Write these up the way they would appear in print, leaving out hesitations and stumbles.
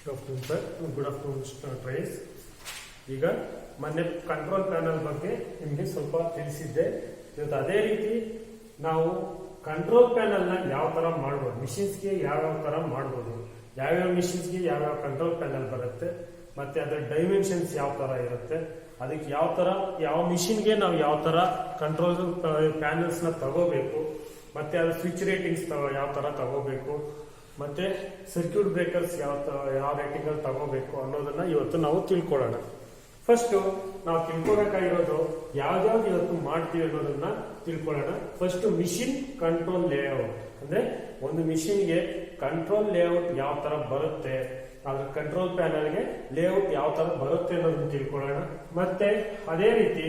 Good afternoon, sir. Good afternoon, tries. ಈಗ ಮೊನ್ನೆ control panel ಬಗ್ಗೆ ನಿಮಗೆ ಸ್ವಲ್ಪ ತಿಳಿಸಿದ್ದೆ. ಇವತ್ತು ಅದೇ ರೀತಿ ನಾವು ಕಂಟ್ರೋಲ್ ಪ್ಯಾನಲ್ ನ ಯಾವ ತರ ಮಾಡಬಹುದು, ಮಿಷಿನ್ಸ್ಗೆ ಯಾವ್ಯಾವ ತರ ಮಾಡಬಹುದು, ಯಾವ್ಯಾವ ಮಿಷಿನ್ಸ್ಗೆ ಯಾವ್ಯಾವ ಕಂಟ್ರೋಲ್ ಪ್ಯಾನಲ್ ಬರುತ್ತೆ, ಮತ್ತೆ ಅದರ ಡೈಮೆನ್ಷನ್ಸ್ ಯಾವ ತರ ಇರುತ್ತೆ, ಅದಕ್ಕೆ ಯಾವ ಮಿಷಿನ್ಗೆ ನಾವು ಯಾವ ತರ ಕಂಟ್ರೋಲ್ ಪ್ಯಾನಲ್ಸ್ ನ ತಗೋಬೇಕು, ಮತ್ತೆ ಅದ್ರ ಸ್ವಿಚ್ ರೇಟಿಂಗ್ಸ್ ಯಾವ ತರ ತಗೋಬೇಕು, ಮತ್ತೆ ಸರ್ಕ್ಯೂಟ್ ಬ್ರೇಕರ್ಸ್ ಯಾವ ರೇಟಿಂಗ್ ಅಲ್ಲಿ ತಗೋಬೇಕು ಅನ್ನೋದನ್ನ ಇವತ್ತು ನಾವು ತಿಳ್ಕೊಳ್ಳೋಣ. ಫಸ್ಟ್ ನಾವು ತಿಳ್ಕೊಬೇಕಾಗಿರೋದು ಯಾವ್ದಾವ್ದು ಇವತ್ತು ಮಾಡ್ತೀವಿ ಅನ್ನೋದನ್ನ ತಿಳ್ಕೊಳ್ಳೋಣ. ಫಸ್ಟ್ ಮಿಷಿನ್ ಕಂಟ್ರೋಲ್ ಲೇಔಟ್ ಅಂದ್ರೆ ಒಂದು ಮಿಷಿನ್ಗೆ ಕಂಟ್ರೋಲ್ ಲೇಔಟ್ ಯಾವ ತರ ಬರುತ್ತೆ, ಅದ್ರ ಕಂಟ್ರೋಲ್ ಪ್ಯಾನಲ್ಗೆ ಲೇಔಟ್ ಯಾವ ತರ ಬರುತ್ತೆ ಅನ್ನೋದನ್ನ ತಿಳ್ಕೊಳ್ಳೋಣ. ಮತ್ತೆ ಅದೇ ರೀತಿ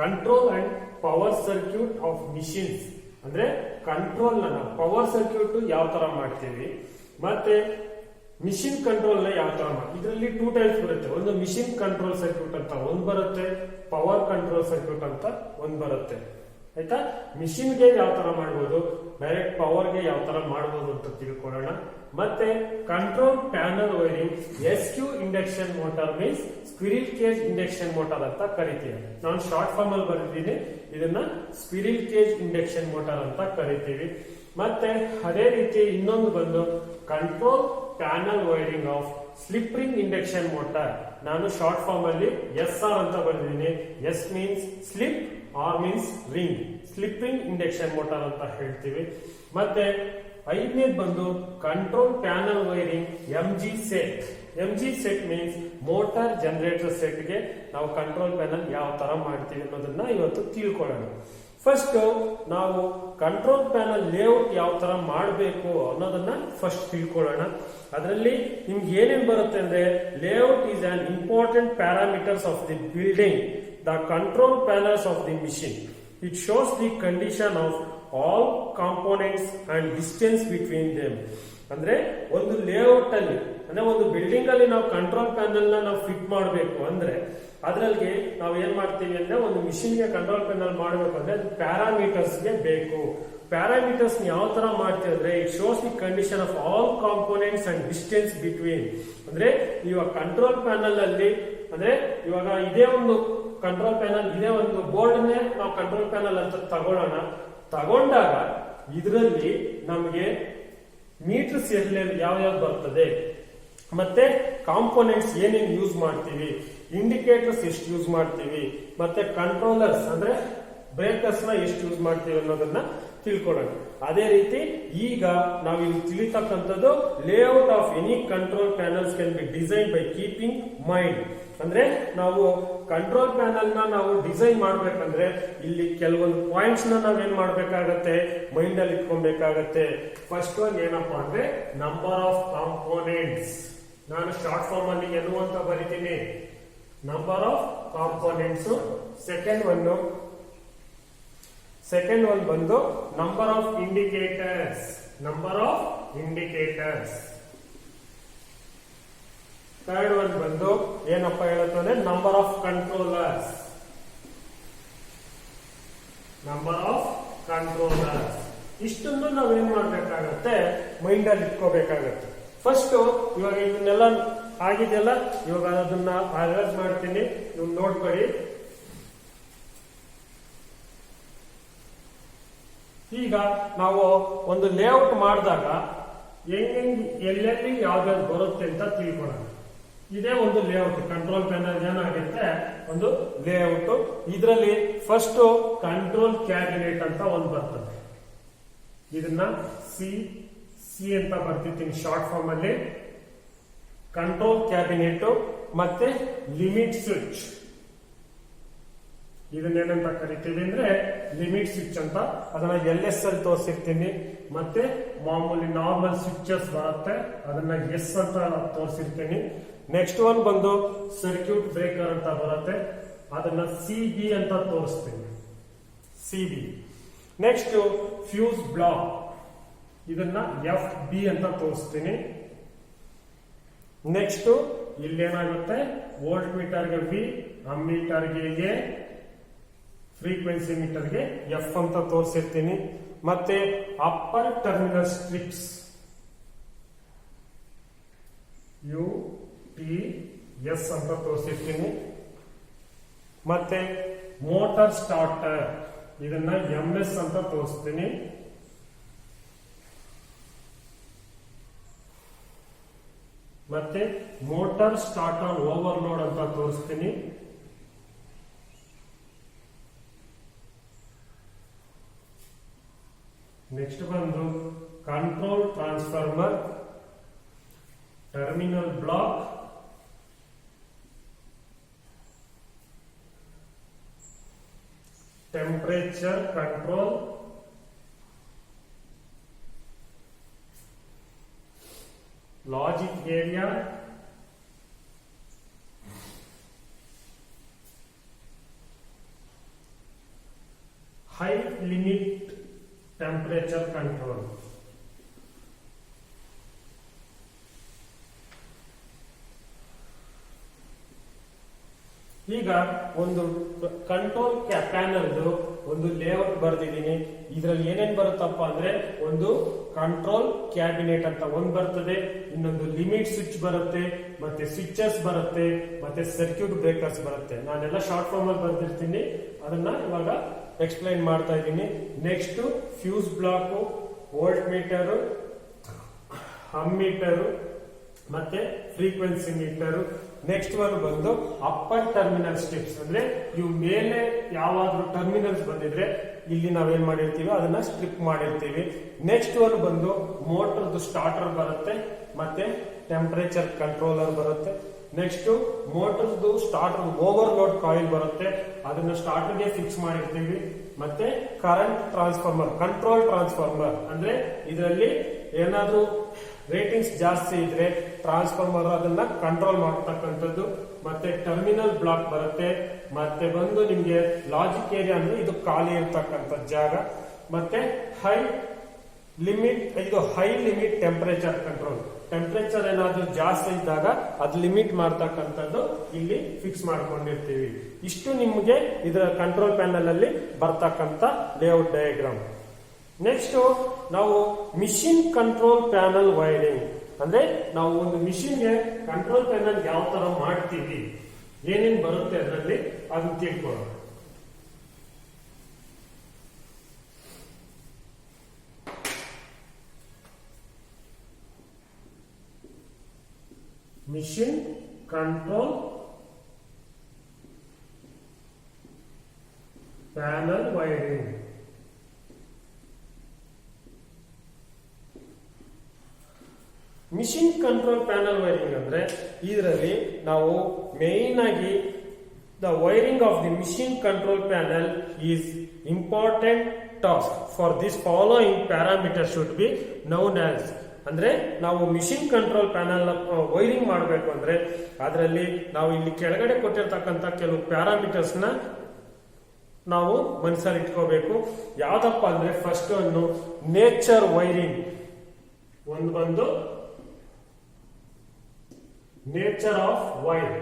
control and power circuit off machines ಅಂದ್ರೆ ಕಂಟ್ರೋಲ್ ನ ಪವರ್ ಸರ್ಕ್ಯೂಟ್ ಯಾವ ತರ ಮಾಡ್ತೀವಿ, ಮತ್ತೆ ಮಿಷಿನ್ ಕಂಟ್ರೋಲ್ ನ ಯಾವ ತರ ಮಾಡ್ತೀವಿ. ಇದರಲ್ಲಿ 2 ಟೈಪ್ಸ್ ಬರುತ್ತೆ. ಒಂದು ಮಿಷಿನ್ ಕಂಟ್ರೋಲ್ ಸರ್ಕ್ಯೂಟ್ ಅಂತ ಒಂದ್ ಬರುತ್ತೆ, ಪವರ್ ಕಂಟ್ರೋಲ್ ಸರ್ಕ್ಯೂಟ್ ಅಂತ ಒಂದ್ ಬರುತ್ತೆ. ಆಯ್ತಾ? ಮಿಷಿನ್ ಗೆ ಯಾವ ತರ ಮಾಡಬಹುದು, ಡೈರೆಕ್ಟ್ ಪವರ್ ಗೆ ಯಾವ ತರ ಮಾಡಬಹುದು ಅಂತ ತಿಳ್ಕೊಳ್ಳೋಣ. ಮತ್ತೆ control panel wiring SQ induction motor means squirrel cage induction motor ಅಂತ ಕರಿತೀವಿ. ನಾನು ಶಾರ್ಟ್ ಫಾರ್ಮ್ ಅಲ್ಲಿ ಬರೆದಿದ್ದೀನಿ, ಇದನ್ನ ಸ್ಕ್ವಿರಿಲ್ ಕೇಜ್ ಇಂಡಕ್ಷನ್ ಮೋಟಾರ್ ಅಂತ ಕರಿತೀವಿ. ಮತ್ತೆ ಅದೇ ರೀತಿ ಇನ್ನೊಂದು ಬಂದು control panel wiring of slip ring induction motor. ನಾನು ಶಾರ್ಟ್ ಫಾರ್ಮ್ ಅಲ್ಲಿ SR ಅಂತ ಬರೆದಿದ್ದೀನಿ. S means slip, R means ring, slip ring induction motor ಅಂತ ಹೇಳ್ತೀವಿ. ಮತ್ತೆ ಐದನೇದು ಬಂದು control panel wiring MG set. MG set means motor generator set ಗೆ ನಾವು ಕಂಟ್ರೋಲ್ ಪ್ಯಾನಲ್ ಯಾವ ತರ ಮಾಡ್ತೀವಿ ಅನ್ನೋದನ್ನ ಇವತ್ತು ತಿಳ್ಕೊಳ್ಳೋಣ. ಫಸ್ಟ್ ನಾವು ಕಂಟ್ರೋಲ್ ಪ್ಯಾನಲ್ ಲೇಔಟ್ ಯಾವ ತರ ಮಾಡಬೇಕು ಅನ್ನೋದನ್ನ ಫಸ್ಟ್ ತಿಳ್ಕೊಳ್ಳೋಣ. ಅದರಲ್ಲಿ ನಿಮ್ಗೆ ಏನೇನ್ ಬರುತ್ತೆ ಅಂದ್ರೆ, layout is on important parameters of the building, the control panels of the machine. It shows the condition of all components and distance between them. ಅಂದ್ರೆ ಒಂದು ಲೇಔಟ್ ಅಲ್ಲಿ ಅಂದ್ರೆ ಒಂದು ಬಿಲ್ಡಿಂಗ್ ಅಲ್ಲಿ ನಾವು ಕಂಟ್ರೋಲ್ ಪ್ಯಾನಲ್ ನಾವು ಫಿಟ್ ಮಾಡಬೇಕು ಅಂದ್ರೆ ಅದ್ರಲ್ಲಿ ನಾವು ಏನ್ ಮಾಡ್ತೀವಿ ಅಂದ್ರೆ, ಒಂದು ಮಿಷಿನ್ ಗೆ ಕಂಟ್ರೋಲ್ ಪ್ಯಾನಲ್ ಮಾಡಬೇಕು ಅಂದ್ರೆ ಪ್ಯಾರಾಮೀಟರ್ಸ್ ಗೆ ಬೇಕು. ಪ್ಯಾರಾಮೀಟರ್ಸ್ ಯಾವ ತರ ಮಾಡ್ತೀವಿ ಅಂದ್ರೆ, it shows the condition of all components and distance between. ಅಂದ್ರೆ ಇವಾಗ ಕಂಟ್ರೋಲ್ ಪ್ಯಾನಲ್ ಅಲ್ಲಿ ಅಂದ್ರೆ ಇವಾಗ ಇದೇ ಒಂದು ಕಂಟ್ರೋಲ್ ಪ್ಯಾನಲ್, ಇದೇ ಒಂದು ಬೋರ್ಡ್ ನೇ ನಾವು ಕಂಟ್ರೋಲ್ ಪ್ಯಾನಲ್ ಅಂತ ತಗೊಂಡಾಗ ಇದರಲ್ಲಿ ನಮಗೆ ಮೀಟರ್ಸ್ ಯಾವ್ಯಾವ್ದು ಬರ್ತದೆ, ಮತ್ತೆ ಕಾಂಪೋನೆಂಟ್ಸ್ ಏನೇನು ಯೂಸ್ ಮಾಡ್ತೀವಿ, ಇಂಡಿಕೇಟರ್ಸ್ ಎಷ್ಟು ಯೂಸ್ ಮಾಡ್ತೀವಿ, ಮತ್ತೆ ಕಂಟ್ರೋಲರ್ಸ್ ಅಂದ್ರೆ ಬ್ರೇಕರ್ಸ್ ನ ಎಷ್ಟು ಯೂಸ್ ಮಾಡ್ತೀವಿ ಅನ್ನೋದನ್ನ ತಿಳ್ಕೊಳ್ಳೋಣ. ಅದೇ ರೀತಿ ಈಗ ನಾವು ಇಲ್ಲಿ ತಿಳಿತಕ್ಕಂಥದ್ದು layout of any control panels can be design by keeping mind. ಅಂದ್ರೆ ನಾವು ಕಂಟ್ರೋಲ್ ಪ್ಯಾನಲ್ ನಾವು ಡಿಸೈನ್ ಮಾಡ್ಬೇಕಂದ್ರೆ ಇಲ್ಲಿ ಕೆಲವೊಂದು ಪಾಯಿಂಟ್ಸ್ ನಾವೇನ್ ಮಾಡ್ಬೇಕಾಗತ್ತೆ, ಮೈಂಡ್ ಅಲ್ಲಿ ಇಟ್ಕೊಬೇಕಾಗತ್ತೆ. ಫಸ್ಟ್ ಒನ್ ಏನಪ್ಪಾ ಅಂದ್ರೆ ನಂಬರ್ ಆಫ್ ಕಾಂಪೋನೆಂಟ್ಸ್. ನಾನು ಶಾರ್ಟ್ ಫಾರ್ಮ್ ಅಲ್ಲಿ ಏನು ಅಂತ ಬರಿತೀನಿ, number of components. Second one ಬಂದು number of indicators. Third one ಬಂದು ಏನಪ್ಪಾ ಹೇಳುತ್ತೆ, ನಂಬರ್ ಆಫ್ ಕಂಟ್ರೋಲರ್ಸ್. ಇಷ್ಟನ್ನು ನಾವೇನ್ ಮಾಡ್ಬೇಕಾಗತ್ತೆ, ಮೈಂಡ್ ಅಲ್ಲಿ ಇಟ್ಕೋಬೇಕಾಗತ್ತೆ. ಫಸ್ಟ್ ಇವಾಗ ಇವನ್ನೆಲ್ಲ ಆಗಿದೆಯಲ್ಲ, ಇವಾಗ ಅದನ್ನ ಅರೇಂಜ್ ಮಾಡ್ತೀನಿ, ನೀವು ನೋಡ್ಕೊಳ್ಳಿ. ಈಗ ನಾವು ಒಂದು ಲೇಔಟ್ ಮಾಡಿದಾಗ ಎಲ್ಲೆಲ್ಲಿ ಯಾವ್ದಾದ್ರು ಬರುತ್ತೆ ಅಂತ ತಿಳ್ಕೊಳ್ಳೋಣ. ಇದೇ ಒಂದು ಲೇಔಟ್, ಕಂಟ್ರೋಲ್ ಪ್ಯಾನಲ್ ಏನಾಗುತ್ತೆ ಒಂದು ಲೇಔಟ್. ಇದರಲ್ಲಿ ಫಸ್ಟ್ ಕಂಟ್ರೋಲ್ ಕ್ಯಾಬಿನೆಟ್ ಅಂತ ಒಂದು ಬರ್ತದೆ. ಇದನ್ನ ಸಿ ಅಂತ ಬರ್ತಿರ್ತೀನಿ ಶಾರ್ಟ್ ಫಾರ್ಮ್ ಅಲ್ಲಿ. ಕಂಟ್ರೋಲ್ ಕ್ಯಾಬಿನೆಟ್ ಮತ್ತೆ ಲಿಮಿಟ್ ಸ್ವಿಚ್, ಇದನ್ನೇನಂತ ಕರಿತೀವಿ ಅಂದ್ರೆ ಲಿಮಿಟ್ ಸ್ವಿಚ್ ಅಂತ. ಅದನ್ನ LS ಅಲ್ಲಿ ತೋರಿಸಿರ್ತೀನಿ. ಮತ್ತೆ ಮಾಮೂಲಿ ನಾರ್ಮಲ್ ಸ್ವಿಚಸ್ ಬರುತ್ತೆ, ಅದನ್ನ S ಅಂತ ತೋರಿಸಿರ್ತೀನಿ. ನೆಕ್ಸ್ಟ್ ಒನ್ ಬಂದು ಸರ್ಕ್ಯೂಟ್ ಬ್ರೇಕರ್ ಅಂತ ಬರುತ್ತೆ, ಅದನ್ನ CB ಅಂತ ತೋರಿಸ್ತೀನಿ, CB. ನೆಕ್ಸ್ಟ್ ಫ್ಯೂಸ್ ಬ್ಲಾಕ್, ಇದನ್ನ FB ಅಂತ ತೋರಿಸ್ತೀನಿ. ನೆಕ್ಸ್ಟ್ ಇಲ್ಲೇನಾಗುತ್ತೆ, ವೋಲ್ಟ್ ಮೀಟರ್ಗೆ V, ಅಮ್ಮೀಟರ್ಗೆ A, ಫ್ರೀಕ್ವೆನ್ಸಿ ಮೀಟರ್ಗೆ F ಅಂತ ತೋರಿಸಿರ್ತೀನಿ. ಮತ್ತೆ upper terminal strips U T S ಅಂತ ತೋರಿಸಿರ್ತೀನಿ. ಮತ್ತೆ ಮೋಟಾರ್ ಸ್ಟಾರ್ಟರ್ ಇದನ್ನ ಎಂ ಎಸ್ ಅಂತ ತೋರಿಸ್ತೀನಿ. ಮತ್ತೆ ಮೋಟಾರ್ ಸ್ಟಾರ್ಟರ್ ಓವರ್ಲೋಡ್ ಅಂತ ತೋರಿಸ್ತೀನಿ. ನೆಕ್ಸ್ಟ್ ಬಂದು control transformer, terminal block, temperature control, logic area, high limit temperature control. ಈಗ ಒಂದು ಕಂಟ್ರೋಲ್ ಪ್ಯಾನಲ್ ಒಂದು ಲೇಔಟ್ ಬರ್ದಿದ್ದೀನಿ. ಇದರಲ್ಲಿ ಏನೇನ್ ಬರುತ್ತಪ್ಪ ಅಂದ್ರೆ ಒಂದು ಕಂಟ್ರೋಲ್ ಕ್ಯಾಬಿನೆಟ್ ಅಂತ ಒಂದು ಬರ್ತದೆ, ಇನ್ನೊಂದು ಲಿಮಿಟ್ ಸ್ವಿಚ್ ಬರುತ್ತೆ, ಮತ್ತೆ ಸ್ವಿಚಸ್ ಬರುತ್ತೆ, ಮತ್ತೆ ಸರ್ಕ್ಯೂಟ್ ಬ್ರೇಕರ್ಸ್ ಬರುತ್ತೆ. ನಾನೆಲ್ಲ ಶಾರ್ಟ್ ಫಾರ್ಮ್ ಅಲ್ಲಿ ಬರ್ದಿರ್ತೀನಿ, ಅದನ್ನ ಇವಾಗ ಎಕ್ಸ್ಪ್ಲೈನ್ ಮಾಡ್ತಾ ಇದ್ದೀನಿ. Next fuse block, volt meter, ammeter, ಮತ್ತೆ ಫ್ರೀಕ್ವೆನ್ಸಿ ಮೀಟರ್. ನೆಕ್ಸ್ಟ್ ಒನ್ ಬಂದು ಅಪ್ಪರ್ ಟರ್ಮಿನಲ್ ಸ್ಟ್ರಿಪ್ಸ್, ಅಂದ್ರೆ ಇವು ಮೇಲೆ ಯಾವಾದ್ರೂ ಟರ್ಮಿನಲ್ಸ್ ಬಂದಿದ್ರೆ ಇಲ್ಲಿ ನಾವೇನ್ ಮಾಡಿರ್ತೀವಿ ಅದನ್ನ ಸ್ಟ್ರಿಪ್ ಮಾಡಿರ್ತೀವಿ. ನೆಕ್ಸ್ಟ್ ಒನ್ ಬಂದು ಮೋಟರ್ದು ಸ್ಟಾರ್ಟರ್ ಬರುತ್ತೆ, ಮತ್ತೆ ಟೆಂಪರೇಚರ್ ಕಂಟ್ರೋಲರ್ ಬರುತ್ತೆ. ನೆಕ್ಸ್ಟ್ ಮೋಟರ್ದು ಸ್ಟಾರ್ಟರ್ ಓವರ್ಲೋಡ್ ಕಾಯಿಲ್ ಬರುತ್ತೆ, ಅದನ್ನ ಸ್ಟಾರ್ಟರ್ಗೆ ಫಿಕ್ಸ್ ಮಾಡಿರ್ತೀವಿ. ಮತ್ತೆ ಕರೆಂಟ್ ಟ್ರಾನ್ಸ್ಫಾರ್ಮರ್, ಕಂಟ್ರೋಲ್ ಟ್ರಾನ್ಸ್ಫಾರ್ಮರ್ ಅಂದ್ರೆ ಇದರಲ್ಲಿ ಏನಾದ್ರೂ ರೇಟಿಂಗ್ಸ್ ಜಾಸ್ತಿ ಇದ್ರೆ ಟ್ರಾನ್ಸ್ಫಾರ್ಮರ್ ಅದನ್ನ ಕಂಟ್ರೋಲ್ ಮಾಡ್ತಕ್ಕಂಥದ್ದು. ಮತ್ತೆ ಟರ್ಮಿನಲ್ ಬ್ಲಾಕ್ ಬರುತ್ತೆ. ಮತ್ತೆ ಬಂದು ನಿಮ್ಗೆ ಲಾಜಿಕ್ ಏರಿಯಾ ಅಂದ್ರೆ ಇದು ಖಾಲಿ ಇರ್ತಕ್ಕಂಥ ಜಾಗ. ಮತ್ತೆ high limit temperature control, temperature ಏನಾದ್ರೂ ಜಾಸ್ತಿ ಇದ್ದಾಗ ಅದು ಲಿಮಿಟ್ ಮಾಡ್ತಕ್ಕಂಥದ್ದು ಇಲ್ಲಿ ಫಿಕ್ಸ್ ಮಾಡ್ಕೊಂಡಿರ್ತೀವಿ. ಇಷ್ಟು ನಿಮ್ಗೆ ಇದರ ಕಂಟ್ರೋಲ್ ಪ್ಯಾನಲ್ ಅಲ್ಲಿ ಬರ್ತಕ್ಕಂಥ ಲೇಔಟ್ ಡಯಾಗ್ರಾಮ್. ನೆಕ್ಸ್ಟ್ ನಾವು ಮಿಷಿನ್ ಕಂಟ್ರೋಲ್ ಪ್ಯಾನಲ್ ವೈರಿಂಗ್, ಅಂದ್ರೆ ನಾವು ಒಂದು ಮಿಷಿನ್ಗೆ ಕಂಟ್ರೋಲ್ ಪ್ಯಾನಲ್ ಯಾವ ತರ ಮಾಡ್ತೀವಿ, ಏನೇನ್ ಬರುತ್ತೆ ಅದರಲ್ಲಿ ಅದನ್ನ ತಿಳ್ಕೊಳ್ಳೋಣ. Machine control panel wiring. Machine control panel wiring ಅಂದ್ರೆ ಇದರಲ್ಲಿ ನಾವು ಮೇನ್ ಆಗಿ the wiring of the machine control panel is important task for this following parameter should be known as. ಅಂದ್ರೆ ನಾವು ಮಿಷಿನ್ ಕಂಟ್ರೋಲ್ ಪ್ಯಾನಲ್ ವೈರಿಂಗ್ ಮಾಡಬೇಕು ಅಂದ್ರೆ ಅದರಲ್ಲಿ ನಾವು ಇಲ್ಲಿ ಕೆಳಗಡೆ ಕೊಟ್ಟಿರ್ತಕ್ಕಂಥ ಕೆಲವು ಪ್ಯಾರಾಮೀಟರ್ಸ್ ನ ನಾವು ಮನಸ್ಸಲ್ಲಿ ಇಟ್ಕೋಬೇಕು. ಯಾವ್ದಪ್ಪ ಅಂದ್ರೆ ಫಸ್ಟ್ ಒಂದು ನೇಚರ್ ವೈರಿಂಗ್, ಒಂದು ಬಂದು ನೇಚರ್ ಆಫ್ ವೈರ್,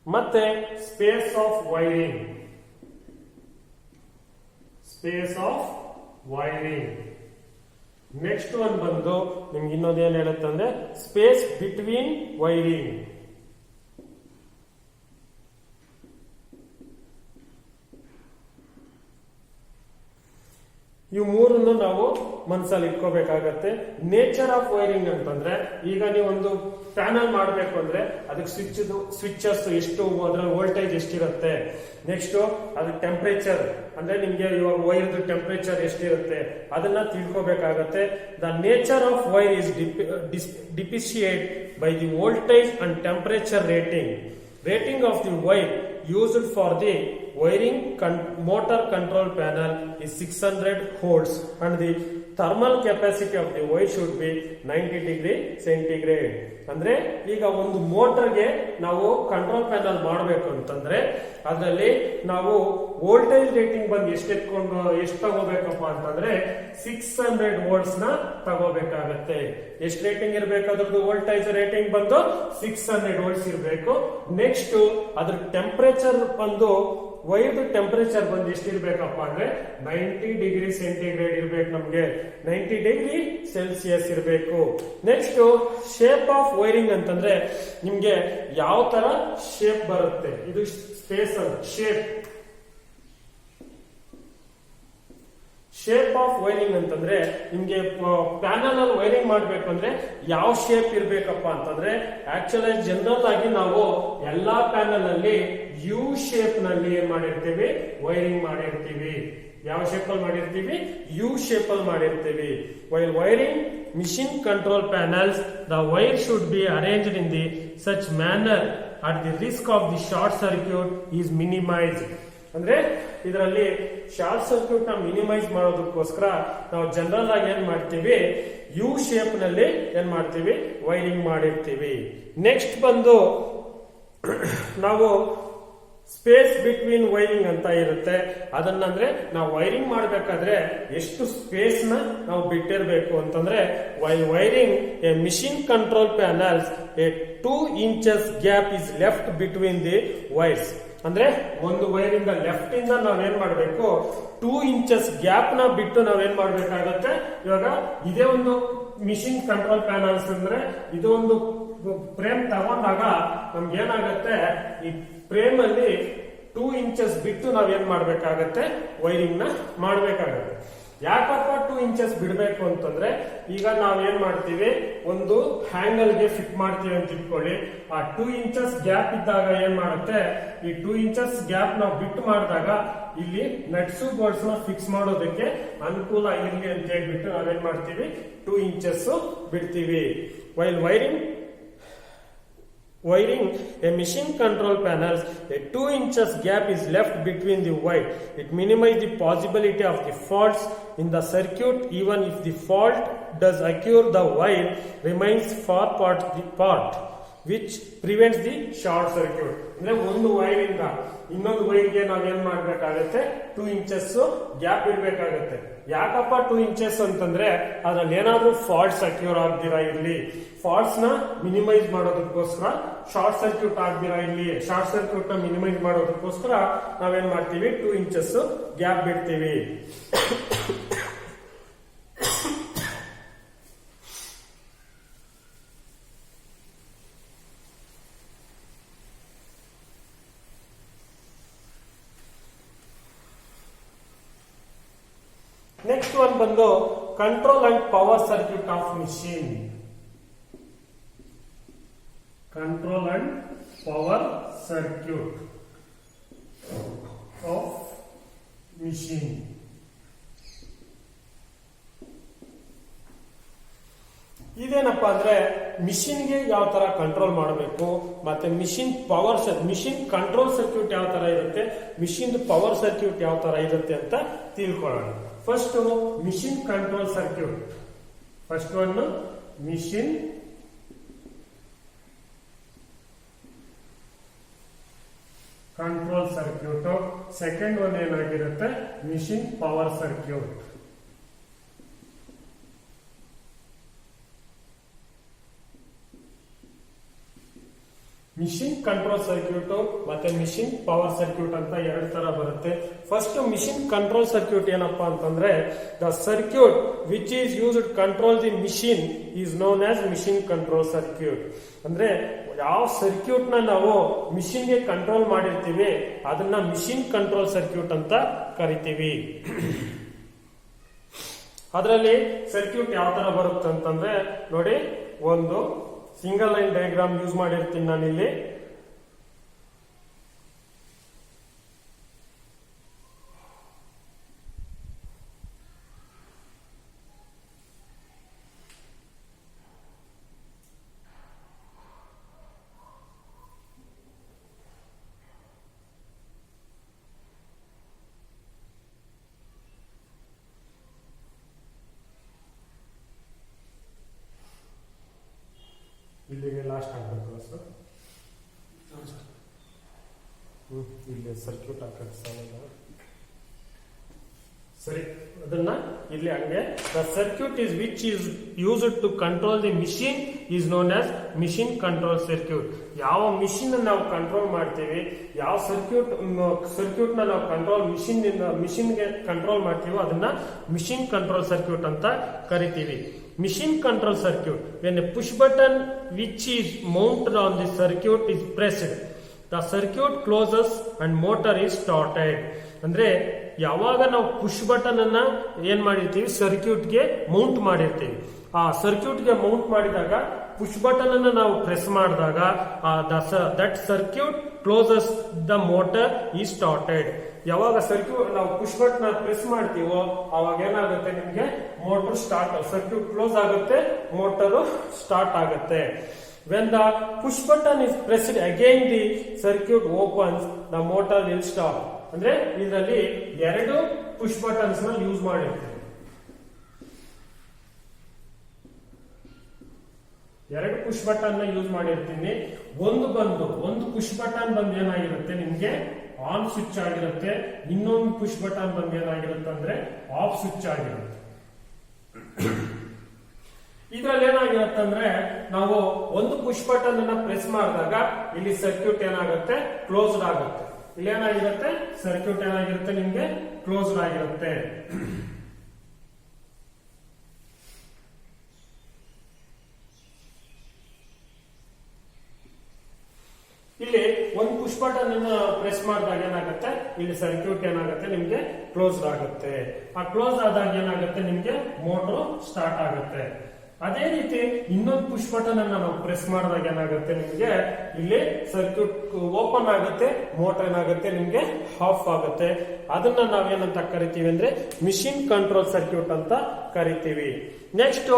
ಮತ್ತೆ space of wiring, next one ಬಂದು ನಿಮ್ಗೆ ಇನ್ನೊಂದು ಏನ್ ಹೇಳುತ್ತೆ ಅಂದ್ರೆ ಸ್ಪೇಸ್ ಬಿಟ್ವೀನ್ ವೈರಿಂಗ್. ಇವು ಮೂರನ್ನು ನಾವು ಮನಸ್ಸಲ್ಲಿ ಇಟ್ಕೋಬೇಕಾಗತ್ತೆ. ನೇಚರ್ ಆಫ್ ವೈರಿಂಗ್ ಅಂತಂದ್ರೆ ಈಗ ನೀವು ಒಂದು ಪ್ಯಾನಲ್ ಮಾಡಬೇಕು ಅಂದ್ರೆ ಅದಕ್ಕೆ ಸ್ವಿಚಸ್ ಎಷ್ಟು, ಅದರ ವೋಲ್ಟೇಜ್ ಎಷ್ಟಿರುತ್ತೆ, ನೆಕ್ಸ್ಟ್ ಅದ್ರ ಟೆಂಪರೇಚರ್ ಅಂದ್ರೆ ನಿಮ್ಗೆ ಇವಾಗ ವೈರ್ದು ಟೆಂಪರೇಚರ್ ಎಷ್ಟಿರುತ್ತೆ ಅದನ್ನ ತಿಳ್ಕೋಬೇಕಾಗತ್ತೆ. The nature of wire is differentiate by the voltage and temperature rating of the wire used for the wiring motor control panel is 600 volts and the thermal capacity of the wire should be 90 degree centigrade. ಅಂದ್ರೆ ಈಗ ಒಂದು ಮೋಟರ್ಗೆ ನಾವು control panel ಮಾಡಬೇಕು ಅಂತಂದ್ರೆ ಅದರಲ್ಲಿ ನಾವು voltage rating ಬಂದು ಎಷ್ಟು ತಗೋಬೇಕಪ್ಪ ಅಂತಂದ್ರೆ 600 ವೋಲ್ಟ್ಸ್ ನ ತಗೋಬೇಕಾಗತ್ತೆ. ಎಷ್ಟು ರೇಟಿಂಗ್ ಇರಬೇಕು ಅದ್ರದ್ದು ವೋಲ್ಟೇಜ್ ರೇಟಿಂಗ್ ಬಂದು 600 ವೋಲ್ಟ್ಸ್ ಇರಬೇಕು. ನೆಕ್ಸ್ಟ್ ಅದ್ರ ಟೆಂಪರೇಚರ್ ಬಂದು ವೈರ್ದು ಟೆಂಪರೇಚರ್ ಬಂದು ಎಷ್ಟಿರ್ಬೇಕಪ್ಪ ಅಂದ್ರೆ 90 ಡಿಗ್ರಿ ಸೆಂಟಿಗ್ರೇಡ್ ಇರ್ಬೇಕು, ನಮ್ಗೆ 90 ಡಿಗ್ರಿ ಸೆಲ್ಸಿಯಸ್ ಇರಬೇಕು. ನೆಕ್ಸ್ಟ್ ಶೇಪ್ ಆಫ್ ವೈರಿಂಗ್ ಅಂತಂದ್ರೆ ನಿಮ್ಗೆ ಯಾವ ತರ ಶೇಪ್ ಬರುತ್ತೆ, ಇದು ಸ್ಪೇಸ್ ಅಂತ ಶೇಪ್ ಆಫ್ ವೈರಿಂಗ್ ಅಂತಂದ್ರೆ ನಿಮ್ಗೆ ಪ್ಯಾನಲ್ ಅಲ್ಲಿ ವೈರಿಂಗ್ ಮಾಡ್ಬೇಕು ಅಂದ್ರೆ ಯಾವ ಶೇಪ್ ಇರ್ಬೇಕಪ್ಪ ಅಂತಂದ್ರೆ ಆಕ್ಚುಲಿ ಜನರಲ್ ಆಗಿ ನಾವು ಎಲ್ಲಾ ಪ್ಯಾನಲ್ ಅಲ್ಲಿ ಯು ಶೇಪ್ ನಲ್ಲಿ ಏನ್ ಮಾಡಿರ್ತೀವಿ, ವೈರಿಂಗ್ ಮಾಡಿರ್ತೀವಿ. ಯಾವ ಶೇಪ್ ಅಲ್ಲಿ ಮಾಡಿರ್ತೀವಿ, ಯು ಶೇಪ್ ಅಲ್ಲಿ ಮಾಡಿರ್ತೀವಿ. While wiring machine control panels the wire should be arranged in the such manner at the risk of the short circuit is minimised. ಅಂದ್ರೆ ಇದರಲ್ಲಿ ಶಾರ್ಟ್ ಸರ್ಕ್ಯೂಟ್ ನ ಮಿನಿಮೈಸ್ ಮಾಡೋದಕ್ಕೋಸ್ಕರ ನಾವು ಜನರಲ್ ಆಗಿ ಏನ್ ಮಾಡ್ತೀವಿ, ಯು ಶೇಪ್ ನಲ್ಲಿ ಏನ್ ಮಾಡ್ತೀವಿ, ವೈರಿಂಗ್ ಮಾಡಿರ್ತೀವಿ. ನೆಕ್ಸ್ಟ್ ಬಂದು ನಾವು ಸ್ಪೇಸ್ ಬಿಟ್ವೀನ್ ವೈರಿಂಗ್ ಅಂತ ಇರುತ್ತೆ. ಅದನ್ನಂದ್ರೆ ನಾವು ವೈರಿಂಗ್ ಮಾಡಬೇಕಾದ್ರೆ ಎಷ್ಟು ಸ್ಪೇಸ್ ನ ನಾವು ಬಿಟ್ಟಿರ್ಬೇಕು ಅಂತಂದ್ರೆ while wiring A machine control panels A 2 inches gap is left between the wires. ಅಂದ್ರೆ ಒಂದು ವೈರ್ ಇಂದ ಲೆಫ್ಟ್ ಇಂದ ನಾವೇನ್ ಮಾಡ್ಬೇಕು, 2 inches ಗ್ಯಾಪ್ ನ ಬಿಟ್ಟು ನಾವೇನ್ ಮಾಡ್ಬೇಕಾಗತ್ತೆ. ಇವಾಗ ಇದೇ ಒಂದು ಮಿಷಿನ್ ಕಂಟ್ರೋಲ್ ಪ್ಯಾನಲ್ಸ್ ಅಂದ್ರೆ ಇದು ಒಂದು ಫ್ರೇಮ್ ತಗೊಂಡಾಗ ನಮ್ಗೆ ಏನಾಗತ್ತೆ, ಈ ಫ್ರೇಮ್ ಅಲ್ಲಿ 2 inches ಬಿಟ್ಟು ನಾವೇನ್ ಮಾಡ್ಬೇಕಾಗತ್ತೆ, ವೈರಿಂಗ್ ನ ಮಾಡ್ಬೇಕಾಗತ್ತೆ. ಯಾಕಪ್ಪ 2 inches ಬಿಡಬೇಕು ಅಂತಂದ್ರೆ ಈಗ ನಾವೇನ್ ಮಾಡ್ತೀವಿ, ಒಂದು ಹ್ಯಾಂಗಲ್ ಗೆ ಫಿಟ್ ಮಾಡ್ತೀವಿ ಅಂತ ಇಟ್ಕೊಳ್ಳಿ. ಆ 2 inches ಗ್ಯಾಪ್ ಇದ್ದಾಗ ಏನ್ ಮಾಡುತ್ತೆ, ಈ 2 inches ಗ್ಯಾಪ್ ನಾವು ಬಿಟ್ಟು ಮಾಡಿದಾಗ ಇಲ್ಲಿ ನಟ್ಸು ಬೋಲ್ಟ್ಸ್ ನ ಫಿಕ್ಸ್ ಮಾಡೋದಕ್ಕೆ ಅನುಕೂಲ ಇರಲಿ ಅಂತ ಹೇಳ್ಬಿಟ್ಟು ನಾವೇನ್ ಮಾಡ್ತೀವಿ, 2 inches ಬಿಡ್ತೀವಿ. While wiring a machine control panels, a 2 inches gap is left between the wire. It minimizes the possibility of the faults in the circuit. Even if the fault does occur, the wire remains far apart, which prevents the short circuit. ಅಂದ್ರೆ ಒಂದು wire ಇಂದ ಇನ್ನೊಂದು ವೈರ್ಗೆ ನಾವೇನ್ ಮಾಡ್ಬೇಕಾಗತ್ತೆ, 2 inches gap ಇರ್ಬೇಕಾಗತ್ತೆ. ಯಾಕಪ್ಪ 2 inches ಅಂತಂದ್ರೆ ಅದ್ರಲ್ಲಿ ಏನಾದ್ರೂ ಫಾಲ್ಟ್ಸ್ ಅಕ್ಯೂರ್ ಆಗ್ದಿರಾ ಇರ್ಲಿ, ಫಾಲ್ಟ್ಸ್ ನ ಮಿನಿಮೈಸ್ ಮಾಡೋದಕ್ಕೋಸ್ಕರ, ಶಾರ್ಟ್ ಸರ್ಕ್ಯೂಟ್ ಆಗ್ದಿರಾ ಇಲ್ಲಿ, ಶಾರ್ಟ್ ಸರ್ಕ್ಯೂಟ್ ನ ಮಿನಿಮೈಸ್ ಮಾಡೋದಕ್ಕೋಸ್ಕರ ನಾವೇನ್ ಮಾಡ್ತೀವಿ, 2 inches ಗ್ಯಾಪ್ ಬಿಡ್ತೀವಿ. ನೆಕ್ಸ್ಟ್ ಒನ್ ಬಂದು control and power circuit off machine. Control and power circuit off machine. ಇದೇನಪ್ಪ ಅಂದ್ರೆ ಮಿಷಿನ್ಗೆ ಯಾವ ತರ ಕಂಟ್ರೋಲ್ ಮಾಡಬೇಕು, ಮತ್ತೆ ಮಿಷಿನ್ ಕಂಟ್ರೋಲ್ ಸರ್ಕ್ಯೂಟ್ ಯಾವ ತರ ಇರುತ್ತೆ, ಮಿಷಿನ್ ಪವರ್ ಸರ್ಕ್ಯೂಟ್ ಯಾವ ತರ ಇರುತ್ತೆ ಅಂತ ತಿಳ್ಕೊಳ್ಳೋಣ. First machine control circuit. First one machine control circuit. Second one ಏನಾಗಿರುತ್ತೆ, machine power circuit. Machine control circuit ಮತ್ತೆ ಮಿಷಿನ್ ಪವರ್ ಸರ್ಕ್ಯೂಟ್ ಅಂತ ಎರಡು ತರ ಬರುತ್ತೆ. ಫಸ್ಟ್ ಮಿಷಿನ್ ಕಂಟ್ರೋಲ್ ಸರ್ಕ್ಯೂಟ್ ಏನಪ್ಪಾ ಅಂತಂದ್ರೆ the circuit which is used control the machine is known as machine control circuit. ಅಂದ್ರೆ ಯಾವ ಸರ್ಕ್ಯೂಟ್ ನ ನಾವು ಮಿಷಿನ್ ಗೆ ಕಂಟ್ರೋಲ್ ಮಾಡಿರ್ತೀವಿ ಅದನ್ನ ಮಿಷಿನ್ ಕಂಟ್ರೋಲ್ ಸರ್ಕ್ಯೂಟ್ ಅಂತ ಕರಿತೀವಿ. ಅದರಲ್ಲಿ ಸರ್ಕ್ಯೂಟ್ ಯಾವ ತರ ಬರುತ್ತೆ ಅಂತಂದ್ರೆ ನೋಡಿ, ಒಂದು ಸಿಂಗಲ್ ಲೈನ್ ಡಯಾಗ್ರಾಮ್ ಯೂಸ್ ಮಾಡಿರ್ತೀನಿ ನಾನಿಲ್ಲಿ. ಇಲ್ಲಿಗೆ ಲಾಸ್ಟ್ ಆಗ್ಬೇಕು ಸರ್. ಇಲ್ಲಿ ಸರ್ಕ್ಯೂಟ್ ಹಾಕಕ್ಕೆ ಸಾಲಲ್ಲ. ಸರಿ, ಅದನ್ನ ಇಲ್ಲಿ ಹಂಗೆ the circuit is which is used to control the machine is known as machine control circuit. ಯಾವ ಮಿಷಿನ್ ನಾವು ಕಂಟ್ರೋಲ್ ಮಾಡ್ತೀವಿ, ಯಾವ ಸರ್ಕ್ಯೂಟ್ ನ ನಾವು ಕಂಟ್ರೋಲ್ ಮಿಷಿನ್ಗೆ ಕಂಟ್ರೋಲ್ ಮಾಡ್ತೀವೋ ಅದನ್ನ ಮಿಷಿನ್ ಕಂಟ್ರೋಲ್ ಸರ್ಕ್ಯೂಟ್ ಅಂತ ಕರಿತೀವಿ. Machine control circuit, when a push button which is mounted on the circuit is pressed, the circuit closes and motor is started. ಅಂದ್ರೆ ಯಾವಾಗ ನಾವು ಪುಷ್ ಬಟನ್ ಅನ್ನ ಏನ್ ಮಾಡಿರ್ತೀವಿ, ಸರ್ಕ್ಯೂಟ್ಗೆ ಮೌಂಟ್ ಮಾಡಿರ್ತೀವಿ. ಆ ಸರ್ಕ್ಯೂಟ್ಗೆ ಮೌಂಟ್ ಮಾಡಿದಾಗ ಪುಷ್ ಬಟನ್ ಅನ್ನು ನಾವು ಪ್ರೆಸ್ ಮಾಡಿದಾಗ that circuit closes the motor ಈ ಸ್ಟಾರ್ಟೆಡ್. ಯಾವಾಗ ಸರ್ಕ್ಯೂಟ್ ನಾವು ಪುಷ್ ಬಟನ್ ಪ್ರೆಸ್ ಮಾಡ್ತೀವೋ ಅವಾಗ ಏನಾಗುತ್ತೆ, ನಿಮ್ಗೆ ಮೋಟರ್ ಸ್ಟಾರ್ಟ್, ಸರ್ಕ್ಯೂಟ್ ಕ್ಲೋಸ್ ಆಗುತ್ತೆ, ಮೋಟರ್ ಸ್ಟಾರ್ಟ್ ಆಗುತ್ತೆ. When the push button is pressed again, the circuit opens, the motor will stop. ಅಂದ್ರೆ ಇದರಲ್ಲಿ ಎರಡು ಪುಷ್ ಬಟನ್ಸ್ ನ ಯೂಸ್ ಮಾಡಿರ್ತೀವಿ. ಎರಡು ಪುಷ್ ಬಟನ್ ನ ಯೂಸ್ ಮಾಡಿರ್ತೀನಿ. ಒಂದು ಪುಷ್ ಬಟನ್ ಬಂದು ಏನಾಗಿರುತ್ತೆ, ನಿಮ್ಗೆ ಆನ್ ಸ್ವಿಚ್ ಆಗಿರುತ್ತೆ. ಇನ್ನೊಂದು ಪುಷ್ ಬಟನ್ ಬಂದು ಏನಾಗಿರುತ್ತೆ ಅಂದ್ರೆ ಆಫ್ ಸ್ವಿಚ್ ಆಗಿರುತ್ತೆ. ಇದ್ರಲ್ಲಿ ಏನಾಗಿರುತ್ತೆ ಅಂದ್ರೆ ನಾವು ಒಂದು ಪುಷ್ ಬಟನ್ ಅನ್ನ ಪ್ರೆಸ್ ಮಾಡಿದಾಗ ಇಲ್ಲಿ ಸರ್ಕ್ಯೂಟ್ ಏನಾಗುತ್ತೆ, ಕ್ಲೋಸ್ಡ್ ಆಗುತ್ತೆ. ಇಲ್ಲಿ ಏನಾಗಿರುತ್ತೆ, ಸರ್ಕ್ಯೂಟ್ ಏನಾಗಿರುತ್ತೆ, ನಿಮ್ಗೆ ಕ್ಲೋಸ್ಡ್ ಆಗಿರುತ್ತೆ. ಇಲ್ಲಿ ಒಂದು ಪುಷ್ ಬಟನ್ ಅನ್ನ ಪ್ರೆಸ್ ಮಾಡಿದಾಗ ಏನಾಗುತ್ತೆ, ಇಲ್ಲಿ ಸರ್ಕ್ಯೂಟ್ ಏನಾಗುತ್ತೆ, ನಿಮ್ಗೆ ಕ್ಲೋಸ್ಡ್ ಆಗುತ್ತೆ. ಆ ಕ್ಲೋಸ್ ಆದಾಗ ಏನಾಗುತ್ತೆ, ನಿಮ್ಗೆ ಮೋಟರ್ ಸ್ಟಾರ್ಟ್ ಆಗುತ್ತೆ. ಅದೇ ರೀತಿ ಇನ್ನೊಂದು ಪುಷ್ ಬಟನ್ ಅನ್ನ ನಾವು ಪ್ರೆಸ್ ಮಾಡಿದಾಗ ಏನಾಗುತ್ತೆ, ನಿಮ್ಗೆ ಇಲ್ಲಿ ಸರ್ಕ್ಯೂಟ್ ಓಪನ್ ಆಗುತ್ತೆ, ಮೋಟರ್ ಏನಾಗುತ್ತೆ, ನಿಮ್ಗೆ ಆಫ್ ಆಗುತ್ತೆ. ಅದನ್ನ ನಾವೇನಂತ ಕರಿತೀವಿ ಅಂದ್ರೆ ಮಿಷಿನ್ ಕಂಟ್ರೋಲ್ ಸರ್ಕ್ಯೂಟ್ ಅಂತ ಕರಿತೀವಿ. ನೆಕ್ಸ್ಟ್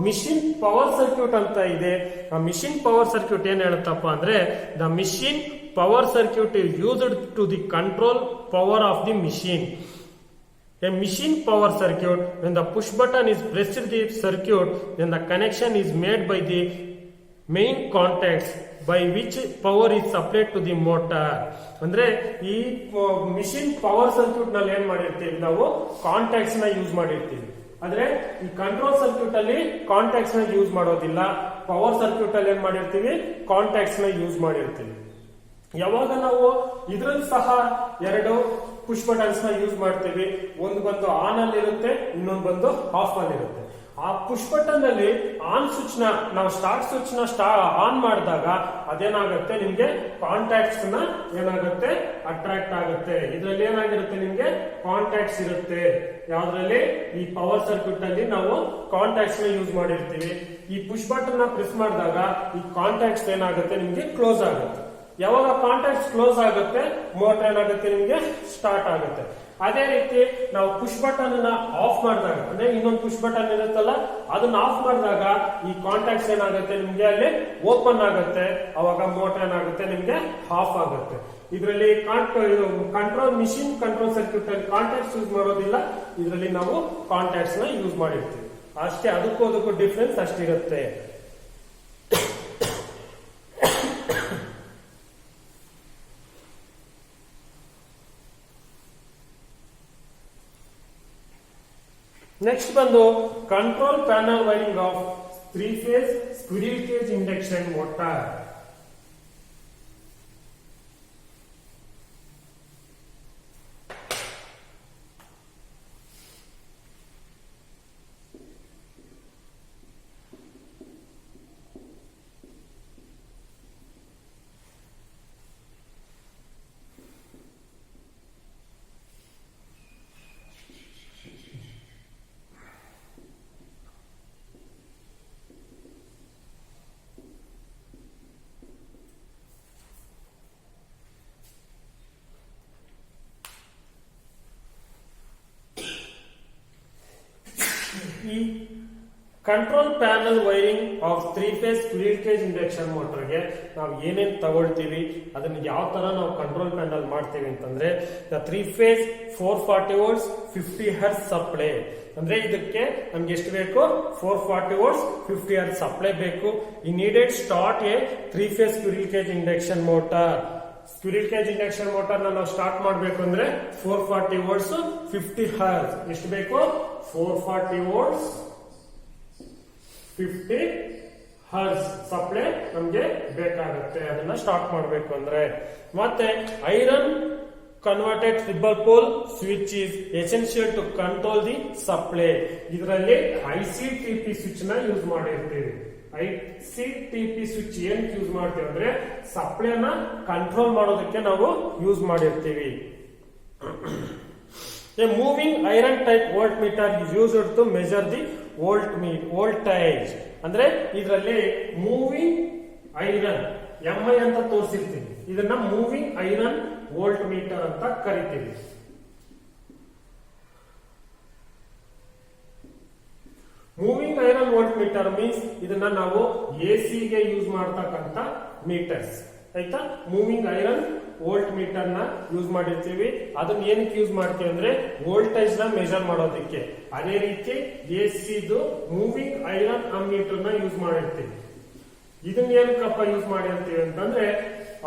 ಮಿಷಿನ್ ಪವರ್ ಸರ್ಕ್ಯೂಟ್ ಅಂತ ಇದೆ. ಆ ಮಿಷಿನ್ ಪವರ್ ಸರ್ಕ್ಯೂಟ್ ಏನ್ ಹೇಳುತ್ತಪ್ಪ ಅಂದ್ರೆ the machine power circuit is used to the control power of the machine. A machine power circuit, when the push button is pressed the circuit, then the connection is made by the main contacts by which power is supplied to the motor. ಅಂದ್ರೆ ಈ machine power circuit ನಲ್ಲಿ ಏನ್ ಮಾಡಿರ್ತೀವಿ, ನಾವು contacts ನ use ಮಾಡಿರ್ತೀವಿ. ಆದ್ರೆ ಈ ಕಂಟ್ರೋಲ್ ಸರ್ಕ್ಯೂಟ್ ಅಲ್ಲಿ ಕಾಂಟ್ಯಾಕ್ಟ್ಸ್ ನ ಯೂಸ್ ಮಾಡೋದಿಲ್ಲ. ಪವರ್ ಸರ್ಕ್ಯೂಟ್ ಅಲ್ಲಿ ಏನ್ ಮಾಡಿರ್ತೀವಿ, ಕಾಂಟ್ಯಾಕ್ಟ್ಸ್ ನ ಯೂಸ್ ಮಾಡಿರ್ತೀವಿ. ಯಾವಾಗ ನಾವು ಇದ್ರಲ್ಲಿ ಸಹ ಎರಡು ಪುಷ್ ಬಟನ್ಸ್ ನ ಯೂಸ್ ಮಾಡ್ತೀವಿ. ಒಂದು ಬಂದು ಆನ್ ಅಲ್ಲಿ ಇರುತ್ತೆ, ಇನ್ನೊಂದು ಬಂದು ಆಫ್ ಅಲ್ಲಿ ಇರುತ್ತೆ. ಆ ಪುಷ್ ಬಟನ್ ಅಲ್ಲಿ ಆನ್ ಸ್ವಿಚ್ ನ ನಾವು ಸ್ಟಾರ್ಟ್ ಸ್ವಿಚ್ ನ ಆನ್ ಮಾಡಿದಾಗ ಅದೇನಾಗುತ್ತೆ, ನಿಮ್ಗೆ ಕಾಂಟ್ಯಾಕ್ಟ್ಸ್ ನ ಏನಾಗುತ್ತೆ, ಅಟ್ರಾಕ್ಟ್ ಆಗುತ್ತೆ. ಇದ್ರಲ್ಲಿ ಏನಾಗಿರುತ್ತೆ, ನಿಮ್ಗೆ ಕಾಂಟ್ಯಾಕ್ಟ್ಸ್ ಇರುತ್ತೆ. ಯಾವ್ದ್ರಲ್ಲಿ, ಈ ಪವರ್ ಸರ್ಕ್ಯೂಟ್ ಅಲ್ಲಿ ನಾವು ಕಾಂಟ್ಯಾಕ್ಟ್ಸ್ ನ ಯೂಸ್ ಮಾಡಿರ್ತೀವಿ. ಈ ಪುಷ್ ಬಟನ್ ನ ಪ್ರೆಸ್ ಮಾಡಿದಾಗ ಈ ಕಾಂಟ್ಯಾಕ್ಟ್ಸ್ ಏನಾಗುತ್ತೆ, ನಿಮ್ಗೆ ಕ್ಲೋಸ್ ಆಗುತ್ತೆ. ಯಾವಾಗ ಕಾಂಟ್ಯಾಕ್ಟ್ಸ್ ಕ್ಲೋಸ್ ಆಗುತ್ತೆ, ಮೋಟರ್ ಏನಾಗುತ್ತೆ, ನಿಮ್ಗೆ ಸ್ಟಾರ್ಟ್ ಆಗುತ್ತೆ. ಅದೇ ರೀತಿ ನಾವು ಪುಷ್ ಬಟನ್ ಅನ್ನ ಆಫ್ ಮಾಡಿದಾಗ, ಅಂದ್ರೆ ಇನ್ನೊಂದು ಪುಷ್ ಬಟನ್ ಇರುತ್ತಲ್ಲ, ಅದನ್ನ ಆಫ್ ಮಾಡಿದಾಗ ಈ ಕಾಂಟ್ಯಾಕ್ಟ್ಸ್ ಏನಾಗುತ್ತೆ, ನಿಮ್ಗೆ ಅಲ್ಲಿ ಓಪನ್ ಆಗುತ್ತೆ. ಅವಾಗ ಮೋಟರ್ ಏನಾಗುತ್ತೆ, ನಿಮ್ಗೆ ಆಫ್ ಆಗುತ್ತೆ. ಇದರಲ್ಲಿ ಕಂಟ್ರೋಲ್ ಮಿಷಿನ್ ಕಂಟ್ರೋಲ್ ಸರ್ಕ್ಯೂಟ್ ಅಲ್ಲಿ ಕಾಂಟ್ಯಾಕ್ಟ್ಸ್ ಯೂಸ್ ಮಾಡೋದಿಲ್ಲ. ಇದರಲ್ಲಿ ನಾವು ಕಾಂಟ್ಯಾಕ್ಟ್ಸ್ ನ ಯೂಸ್ ಮಾಡಿರ್ತೀವಿ ಅಷ್ಟೇ. ಅದಕ್ಕೂ ಡಿಫ್ರೆನ್ಸ್ ಅಷ್ಟಿರುತ್ತೆ. ನೆಕ್ಸ್ಟ್ ಬಂದು control panel wiring of 3-phase squirrel cage induction motor. ಈ control panel wiring of 3-phase squirrel cage induction ಮೋಟರ್ಗೆ ನಾವು ಏನೇನ್ ತಗೊಳ್ತೀವಿ, ಅದನ್ನ ಯಾವ ತರ ನಾವು ಕಂಟ್ರೋಲ್ ಪ್ಯಾನಲ್ ಮಾಡ್ತೀವಿ ಅಂತಂದ್ರೆ 3-phase 440 volts 50 Hz ಸಪ್ಲೈ. ಅಂದ್ರೆ ಇದಕ್ಕೆ ನಮ್ಗೆ ಎಷ್ಟು ಬೇಕು, 440 volts 50 Hz ಸಪ್ಲೈ ಬೇಕು. ಈ needed start A 3-phase squirrel cage induction motor. Squirrel cage induction motor ನಾವು ಸ್ಟಾರ್ಟ್ ಮಾಡಬೇಕು ಅಂದ್ರೆ 440 ವೋಲ್ಟ್ಸ್ 50 ಹರ್ಟ್ಜ್. ಎಷ್ಟು ಬೇಕು? 440 ವೋಲ್ಟ್ಸ್ 50 ಹರ್ಟ್ಜ್ ಸಪ್ಲೈ ನಮ್ಗೆ ಬೇಕಾಗುತ್ತೆ ಅದನ್ನ ಸ್ಟಾರ್ಟ್ ಮಾಡಬೇಕು ಅಂದ್ರೆ. ಮತ್ತೆ iron converted triple pole switch is essential to control the supply. ಇದರಲ್ಲಿ ICTP ಸ್ವಿಚ್ ನ ಯೂಸ್ ಮಾಡಿರ್ತೀವಿ. ICTP ಸ್ವಿಚ್ ಏನ್ ಯೂಸ್ ಮಾಡ್ತೀವಿ ಅಂದ್ರೆ ಸಪ್ಲೈನ ಕಂಟ್ರೋಲ್ ಮಾಡೋದಕ್ಕೆ ನಾವು ಯೂಸ್ ಮಾಡಿರ್ತೀವಿ. A moving iron type voltmeter is used to measure the voltage. ಅಂದ್ರೆ ಇದರಲ್ಲಿ ಮೂವಿಂಗ್ ಐರನ್ MI ಅಂತ ತೋರಿಸಿರ್ತೀವಿ, ಇದನ್ನ ಮೂವಿಂಗ್ ಐರನ್ ವೋಲ್ಟ್ ಮೀಟರ್ ಅಂತ ಕರಿತೀವಿ. Moving iron volt meter means ಇದನ್ನ ನಾವು AC ಗೆ ಯೂಸ್ ಮಾಡ್ತಕ್ಕಂತ ಮೀಟರ್ಸ್ ಆಯ್ತಾ. ಮೂವಿಂಗ್ ಐರನ್ ವೋಲ್ಟ್ ಮೀಟರ್ ನ ಯೂಸ್ ಮಾಡಿರ್ತೀವಿ. ಅದನ್ನ ಏನಕ್ಕೆ ಯೂಸ್ ಮಾಡ್ತೀವಿ ಅಂದ್ರೆ ವೋಲ್ಟೇಜ್ ನ ಮೆಜರ್ ಮಾಡೋದಕ್ಕೆ. ಅದೇ ರೀತಿ AC ಮೂವಿಂಗ್ ಐರನ್ ಅಮ್ಮೀಟರ್ ನ ಯೂಸ್ ಮಾಡಿರ್ತೀವಿ. ಇದನ್ನ ಏನಕ್ಕಪ್ಪ ಯೂಸ್ ಮಾಡಿರ್ತೀವಿ ಅಂತಂದ್ರೆ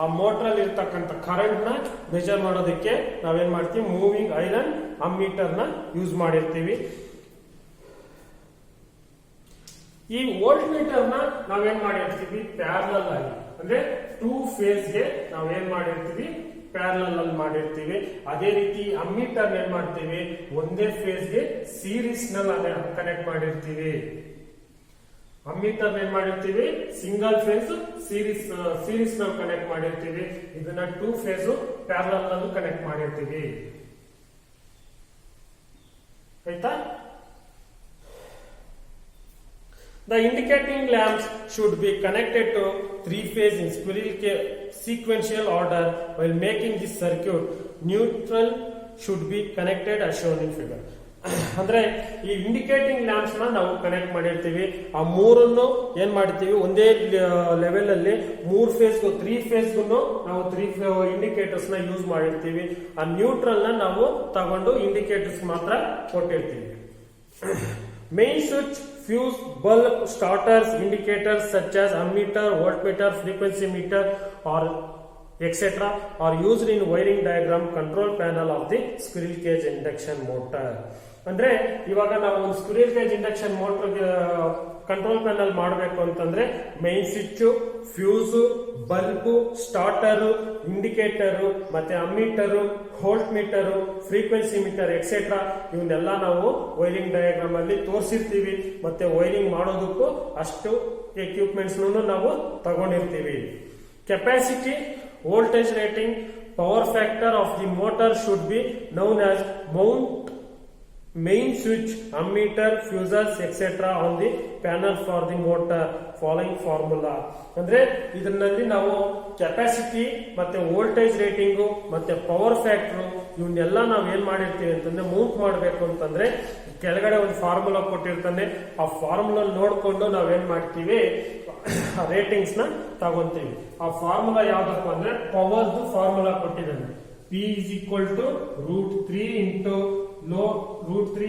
ಆ ಮೋಟರ್ ಅಲ್ಲಿ ಇರ್ತಕ್ಕಂಥ ಕರೆಂಟ್ ನ ಮೆಜರ್ ಮಾಡೋದಕ್ಕೆ ನಾವೇನ್ ಮಾಡ್ತೀವಿ, ಮೂವಿಂಗ್ ಐರನ್ ಅಮ್ಮೀಟರ್ ನ ಯೂಸ್ ಮಾಡಿರ್ತೀವಿ. ಈ ವೋಲ್ಟ್ ಮೀಟರ್ ನ ನಾವೇನ್ ಮಾಡಿರ್ತೀವಿ ಪ್ಯಾರಲಲ್ ಆಗಿ, ಅಂದ್ರೆ 2 ಫೇಸ್ ಗೆ ನಾವೇನ್ ಮಾಡಿರ್ತೀವಿ ಪ್ಯಾರಲಲ್ ಅಲ್ಲಿ ಮಾಡಿರ್ತೀವಿ. ಅದೇ ರೀತಿ ಅಮ್ಮೀಟರ್ ಏನ್ ಮಾಡ್ತೀವಿ ಒಂದೇ ಫೇಸ್ ಗೆ ಸೀರೀಸ್ ನಲ್ಲಿ ಕನೆಕ್ಟ್ ಮಾಡಿರ್ತೀವಿ. ಅಮ್ಮೀಟರ್ ಏನ್ ಮಾಡಿರ್ತೀವಿ ಸಿಂಗಲ್ ಫೇಸ್ ಸೀರೀಸ್ ನಲ್ಲಿ ಕನೆಕ್ಟ್ ಮಾಡಿರ್ತೀವಿ. ಇದನ್ನ 2 ಫೇಸ್ ಪ್ಯಾರಲಲ್ ನಲ್ಲಿ ಕನೆಕ್ಟ್ ಮಾಡಿರ್ತೀವಿ ಆಯ್ತಾ. The indicating lamps should be connected to 3-phase in sequential order. While making this circuit, neutral should be connected as shown in figure. ಅಂದ್ರೆ ಈ ಇಂಡಿಕೇಟಿಂಗ್ ಲ್ಯಾಂಪ್ಸ್ ನ ನಾವು ಕನೆಕ್ಟ್ ಮಾಡಿರ್ತೀವಿ. ಆ ಮೂರನ್ನು ಏನ್ ಮಾಡ್ತೀವಿ ಒಂದೇ ಲೆವೆಲ್ ಅಲ್ಲಿ 3 ಫೇಸ್ ನಾವು 3 ಇಂಡಿಕೇಟರ್ಸ್ ನ ಯೂಸ್ ಮಾಡಿರ್ತೀವಿ. ಆ ನ್ಯೂಟ್ರಲ್ ನ ನಾವು ತಗೊಂಡು ಇಂಡಿಕೇಟರ್ಸ್ ಮಾತ್ರ ಕೊಟ್ಟಿರ್ತೀವಿ. Main switch, fuse, bulb, starters, indicators such as ammeter, voltmeter, frequency meter or etc. are used in wiring diagram control panel of the squirrel cage induction motor. ಅಂದ್ರೆ ಇವಾಗ ನಾವು ಒಂದು squirrel cage induction motor control panel ಮಾಡಬೇಕು ಅಂತಂದ್ರೆ main switch, fuse, bulb, starter, indicator, ಮತ್ತೆ ammeter, voltmeter, frequency meter etcetera ಇವನ್ನೆಲ್ಲ ನಾವು wiring diagram ಅಲ್ಲಿ ತೋರಿಸಿರ್ತೀವಿ. ಮತ್ತೆ ವೈರಿಂಗ್ ಮಾಡೋದಕ್ಕೂ ಅಷ್ಟು ಎಕ್ವಿಪ್ಮೆಂಟ್ಸ್ ನಾವು ತಗೊಂಡಿರ್ತೀವಿ. Capacity, voltage rating, power factor of the motor should be known as mount main switch, ammeter, fuses etc. on the panel for the motor following formula. ಅಂದ್ರೆ ಇದರಲ್ಲಿ ನಾವು ಕೆಪಾಸಿಟಿ ಮತ್ತೆ ವೋಲ್ಟೇಜ್ ರೇಟಿಂಗು ಮತ್ತೆ power factor ಇವನ್ನೆಲ್ಲ ನಾವು ಏನ್ ಮಾಡಿರ್ತೀವಿ ಅಂತಂದ್ರೆ ಮೌಂಟ್ ಮಾಡಬೇಕು ಅಂತಂದ್ರೆ ಕೆಳಗಡೆ ಒಂದು ಫಾರ್ಮುಲಾ ಕೊಟ್ಟಿರ್ತಾನೆ. ಆ ಫಾರ್ಮುಲಾ ನೋಡ್ಕೊಂಡು ನಾವೇನ್ ಮಾಡ್ತೀವಿ ರೇಟಿಂಗ್ಸ್ ನ ತಗೊಂತೀವಿ. ಆ ಫಾರ್ಮುಲಾ ಯಾವ್ದಪ್ಪ ಅಂದ್ರೆ ಪವರ್ ಫಾರ್ಮುಲಾ ಕೊಟ್ಟಿದ್ದಾನೆ. P is equal to √3 into √3